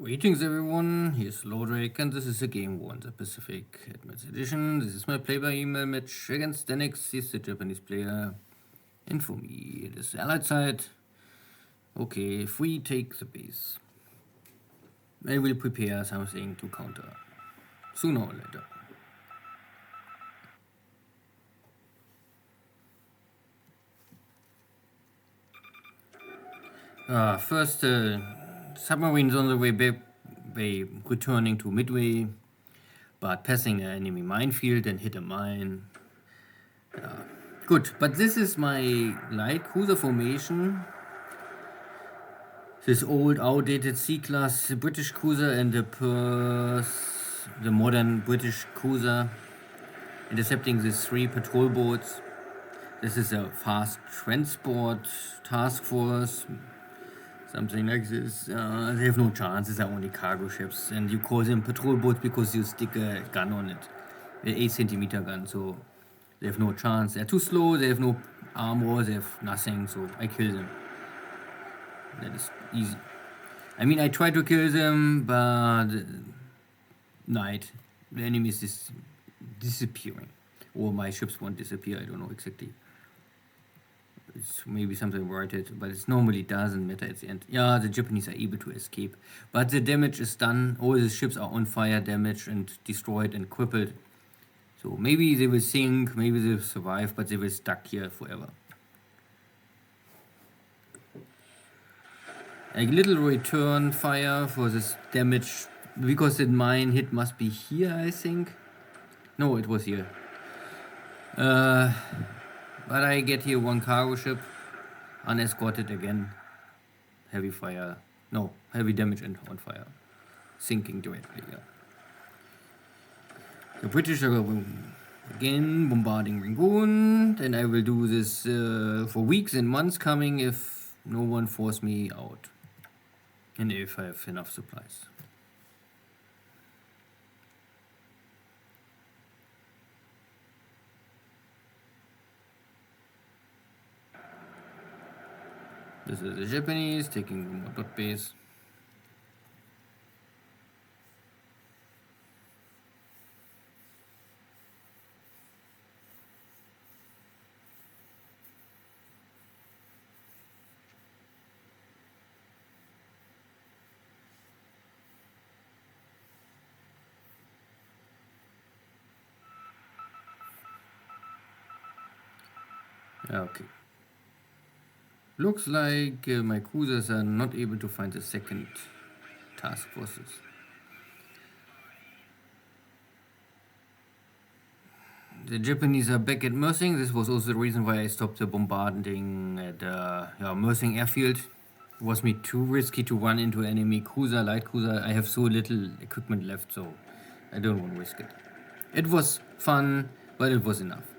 Greetings everyone, here's Lodrik and this is a Game War in the Pacific Admits Edition. This is my play-by-email match against Deaniks. He's the Japanese player. And for me, it is the Allied side. Okay, if we take the base, I will prepare something to counter, sooner or later. First, submarines on the way back, returning to Midway, but passing an enemy minefield and hit a mine. Good, but this is my light cruiser formation. This old outdated C-class British cruiser and the modern British cruiser intercepting these 3 patrol boats. This is a fast transport task force, something like this. They have no chance, these are only cargo ships, and you call them patrol boats because you stick a gun on it, an 8cm gun, so they have no chance. They're too slow, they have no armor, they have nothing, so I kill them. That is easy. I mean, I try to kill them, but night, the enemy is disappearing. Or my ships won't disappear, I don't know exactly. It's maybe something about it, but it normally doesn't matter at the end. Yeah, the Japanese are able to escape, but the damage is done. All the ships are on fire, damaged and destroyed and crippled. So maybe they will sink, maybe they will survive, but they will stuck here forever. A little return fire for this damage, because the mine hit must be here, I think. No, it was here. But I get here 1 cargo ship, unescorted again. Heavy fire, no, heavy damage and on fire. Sinking directly, yeah. The British are again bombarding Rangoon, and I will do this for weeks and months coming if no one forces me out. And if I have enough supplies. This is the Japanese taking one dot base. Okay. Looks like my cruisers are not able to find the second task forces. The Japanese are back at Mersing. This was also the reason why I stopped the bombarding at Mersing airfield. It was me too risky to run into enemy cruiser, light cruiser. I have so little equipment left, so I don't want to risk it. It was fun, but it was enough.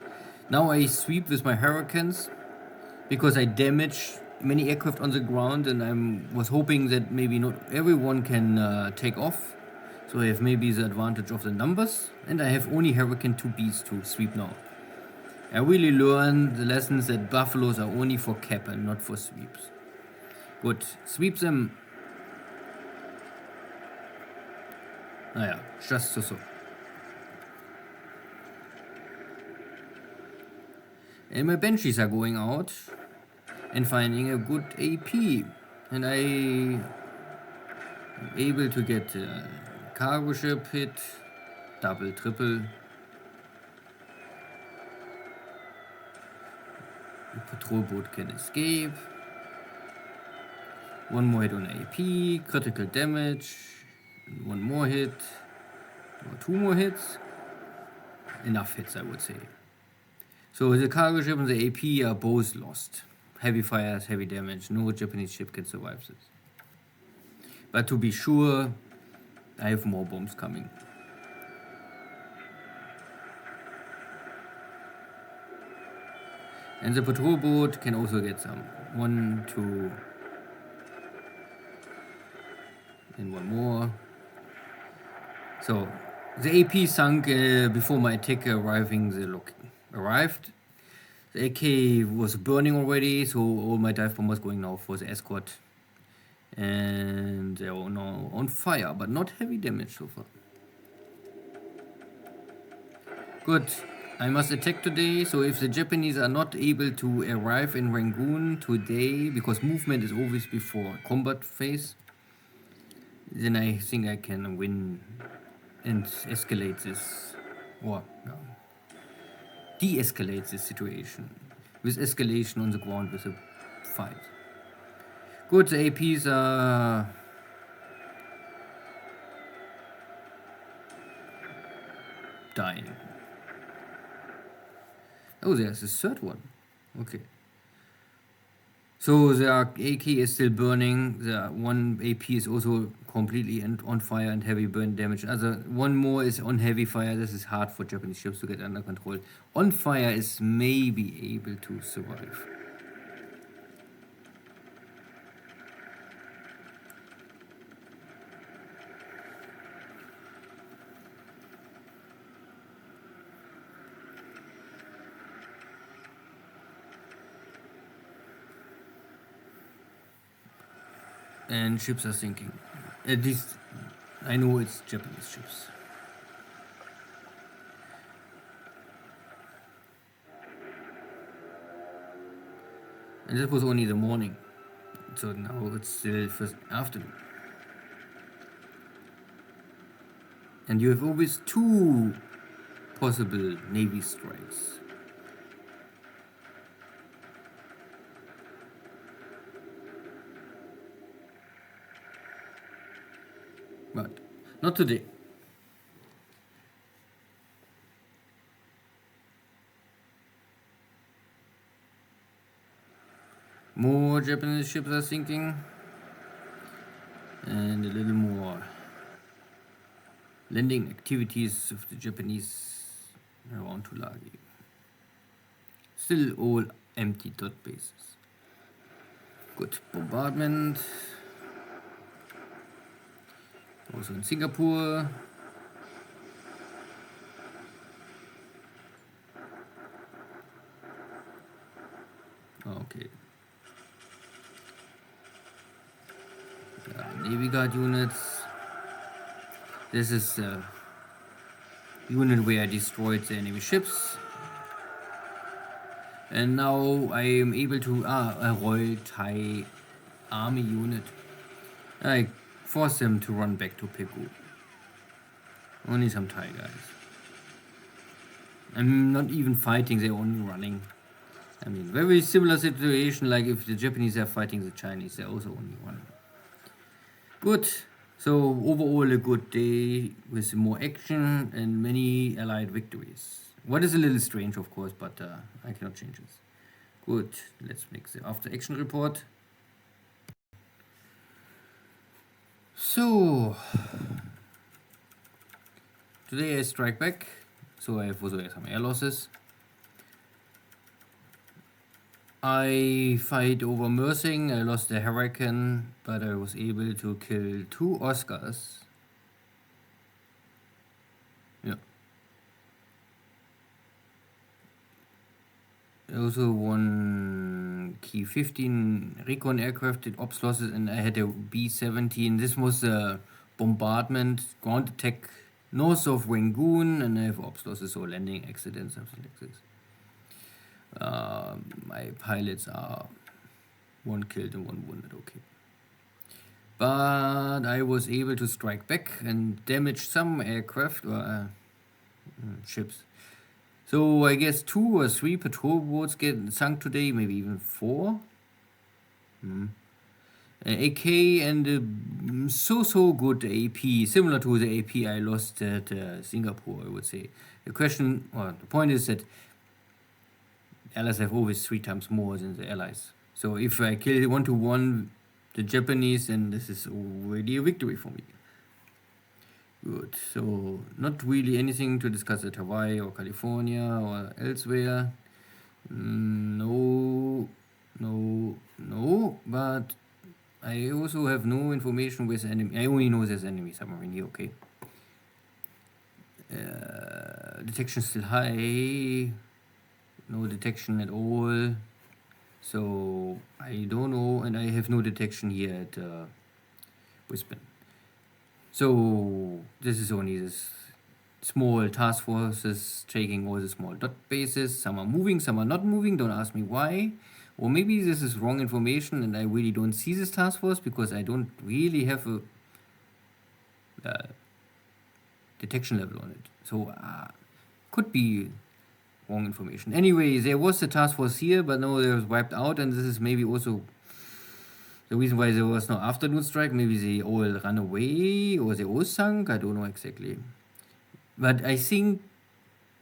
Now I sweep with my Hurricanes, because I damaged many aircraft on the ground, and I was hoping that maybe not everyone can take off. So I have maybe the advantage of the numbers, and I have only Hurricane 2Bs to sweep now. I really learned the lessons that Buffaloes are only for cap and not for sweeps. Good, sweep them. Naja, just so. And my Banshees are going out and finding a good AP, and I am able to get a cargo ship hit, double, triple. The patrol boat can escape. 1 more hit on AP, critical damage, 1 more hit, or 2 more hits. Enough hits, I would say. So the cargo ship and the AP are both lost. Heavy fires, heavy damage. No Japanese ship can survive this. But to be sure, I have more bombs coming. And the patrol boat can also get some. 1, 2, and 1 more. So the AP sunk before my attack arrived. The AK was burning already, so all my dive bomb was going now for the escort. And there are now on fire, but not heavy damage so far. Good. I must attack today, so if the Japanese are not able to arrive in Rangoon today, because movement is always before combat phase, then I think I can win and escalate this, or de-escalate this situation with escalation on the ground with a fight. Good, the APs are dying. Oh, there's a third one. Okay. So the AK is still burning. The one AP is also completely on fire and heavy burn damage. One more is on heavy fire. This is hard for Japanese ships to get under control. On fire is maybe able to survive. And ships are sinking. At least I know it's Japanese ships. And that was only the morning. So now it's still first afternoon. And you have always two possible Navy strikes. But not today. More Japanese ships are sinking. And a little more landing activities of the Japanese around Tulagi. Still all empty dot bases. Good bombardment. Also in Singapore. Okay. Navy Guard units. This is a unit where I destroyed the enemy ships. And now I am able to, a Royal Thai Army unit. I force them to run back to Pegu. Only some Thai guys. I'm not even fighting, they're only running. I mean, very similar situation like if the Japanese are fighting the Chinese, they're also only running. Good. So overall a good day with more action and many allied victories. What is a little strange, of course, but I cannot change this. Good. Let's make the after action report. So today I strike back. So I have also some air losses. I fight over Mersing. I lost the Hurricane, but I was able to kill 2 Oscars. Yeah. Also one Key 15 recon aircraft did ops losses, and I had a B-17. This was a bombardment, ground attack north of Rangoon, and I have ops losses or landing accidents, something like this. My pilots are 1 killed and 1 wounded, okay. But I was able to strike back and damage some aircraft or ships. So I guess 2 or 3 patrol boats get sunk today, maybe even 4. AK and a so good AP, similar to the AP I lost at Singapore, I would say. The point is that Allies have always 3 times more than the Allies. So if I kill 1-1 the Japanese, then this is already a victory for me. Good. So not really anything to discuss at Hawaii or California or elsewhere. No. But I also have no information with enemy. I only know there's enemy submarine here. Okay. Detection still high. No detection at all. So I don't know, and I have no detection here at Brisbane. So this is only this small task forces taking all the small dot bases. Some are moving, some are not moving. Don't ask me why. Or maybe this is wrong information and I really don't see this task force because I don't really have a detection level on it. So could be wrong information. Anyway, there was a task force here, but no, it was wiped out, and this is maybe also the reason why there was no afternoon strike. Maybe they all ran away or they all sunk. I don't know exactly. But I think,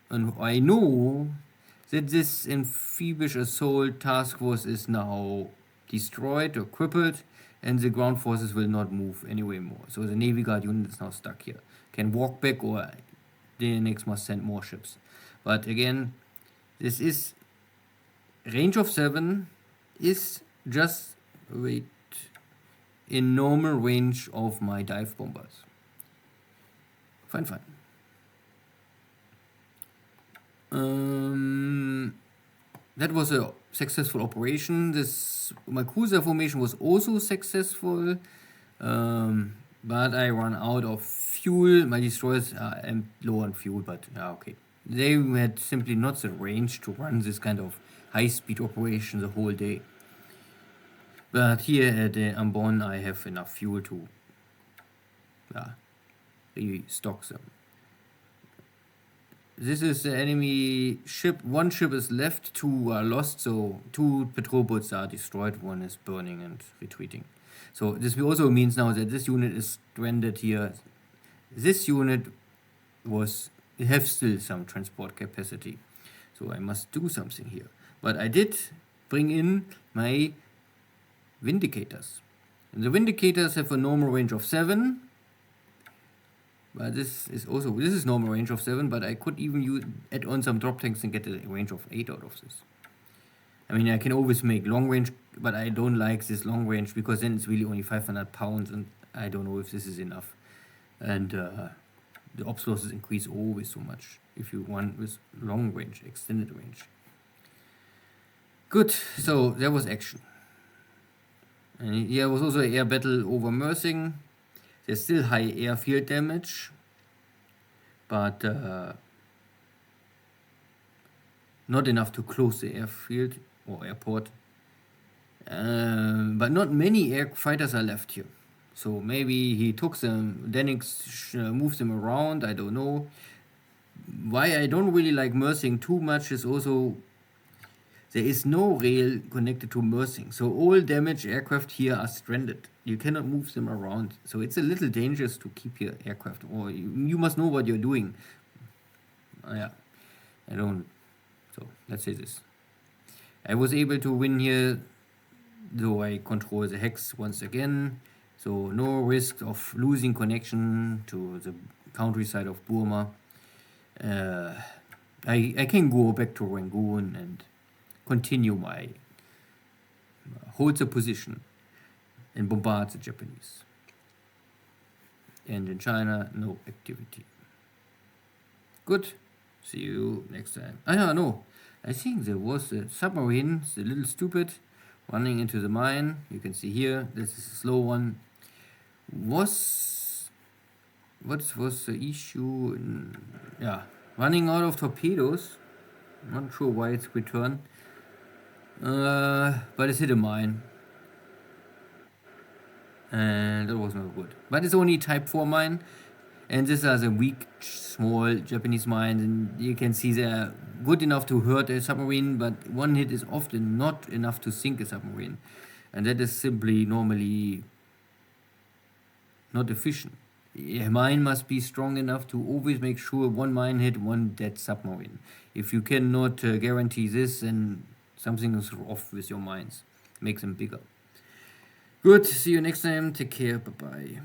and I know that this amphibious assault task force is now destroyed or crippled, and the ground forces will not move anyway more. So the Navy Guard unit is now stuck here. Can walk back, or Deaniks must send more ships. But again, this is range of 7 is just in normal range of my dive bombers. Fine. That was a successful operation. My cruiser formation was also successful, but I ran out of fuel. My destroyers are low on fuel, but okay. They had simply not the range to run this kind of high-speed operation the whole day. But here at Ambon I have enough fuel to restock them. This is the enemy ship. One ship is left, 2 are lost, so 2 patrol boats are destroyed, 1 is burning and retreating. So this also means now that this unit is stranded here. This unit have still some transport capacity, so I must do something here. But I did bring in my Vindicators. And the Vindicators have a normal range of 7. But this is normal range of 7, but I could even add on some drop tanks and get a range of 8 out of this. I mean, I can always make long range, but I don't like this long range because then it's really only 500 pounds and I don't know if this is enough. And the ops losses increase always so much if you run with long range, extended range. Good, so there was action. And here was also an air battle over Mersing. There's still high airfield damage, but not enough to close the airfield or airport. But not many air fighters are left here. So maybe he took them, Deaniks moves them around, I don't know. Why I don't really like Mersing too much is also there is no rail connected to Mersing. So all damaged aircraft here are stranded. You cannot move them around. So it's a little dangerous to keep your aircraft, or you must know what you're doing. I don't. So let's say this. I was able to win here, though I control the hex once again. So no risk of losing connection to the countryside of Burma. I can go back to Rangoon and continue my hold the position and bombard the Japanese. And in China, no activity. Good. See you next time. No. I think there was a submarine, the little stupid, running into the mine. You can see here, this is a slow one. What was the issue? Running out of torpedoes. Not sure why it's returned. But it's hit a mine. And that was not good. But it's only type 4 mine. And these are the weak, small Japanese mines. And you can see they're good enough to hurt a submarine, but one hit is often not enough to sink a submarine. And that is simply normally not efficient. A mine must be strong enough to always make sure one mine hit one dead submarine. If you cannot guarantee this, then something is off with your mines. Make them bigger. Good, see you next time. Take care, bye-bye.